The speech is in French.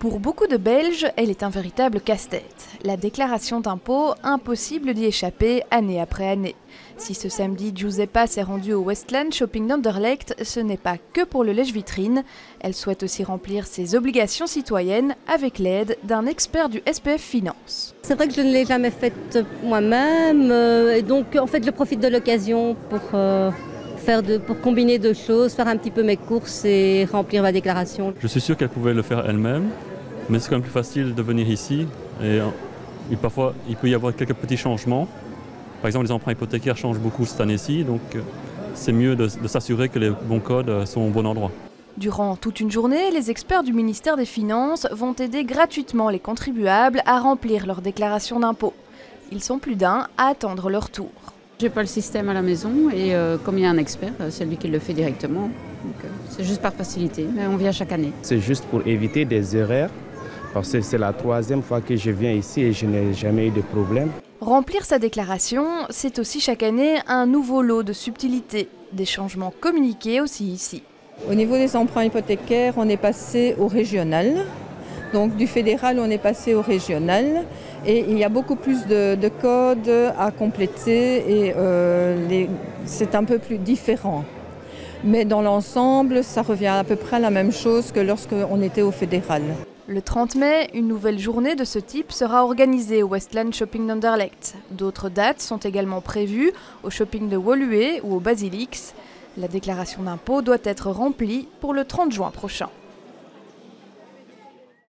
Pour beaucoup de Belges, elle est un véritable casse-tête. La déclaration d'impôt, impossible d'y échapper année après année. Si ce samedi, Giuseppa s'est rendue au Westland Shopping d'Anderlecht, ce n'est pas que pour le lèche-vitrine. Elle souhaite aussi remplir ses obligations citoyennes avec l'aide d'un expert du SPF Finance. C'est vrai que je ne l'ai jamais faite moi-même et donc en fait je profite de l'occasion pour combiner deux choses, faire un petit peu mes courses et remplir ma déclaration. Je suis sûr qu'elle pouvait le faire elle-même, mais c'est quand même plus facile de venir ici et parfois il peut y avoir quelques petits changements. Par exemple, les emprunts hypothécaires changent beaucoup cette année-ci, donc c'est mieux de s'assurer que les bons codes sont au bon endroit. Durant toute une journée, les experts du ministère des Finances vont aider gratuitement les contribuables à remplir leur déclaration d'impôt. Ils sont plus d'un à attendre leur tour. J'ai pas le système à la maison et comme il y a un expert, c'est lui qui le fait directement. C'est juste par facilité, mais on vient chaque année. C'est juste pour éviter des erreurs, parce que c'est la troisième fois que je viens ici et je n'ai jamais eu de problème. Remplir sa déclaration, c'est aussi chaque année un nouveau lot de subtilités, des changements communiqués aussi ici. Au niveau des emprunts hypothécaires, on est passé au régional. Donc du fédéral, on est passé au régional. Et il y a beaucoup plus de codes à compléter et c'est un peu plus différent. Mais dans l'ensemble, ça revient à peu près à la même chose que lorsqu'on était au fédéral. Le 30 mai, une nouvelle journée de ce type sera organisée au Westland Shopping d'Anderlecht. D'autres dates sont également prévues au shopping de Woluwe ou au Basilix. La déclaration d'impôt doit être remplie pour le 30 juin prochain.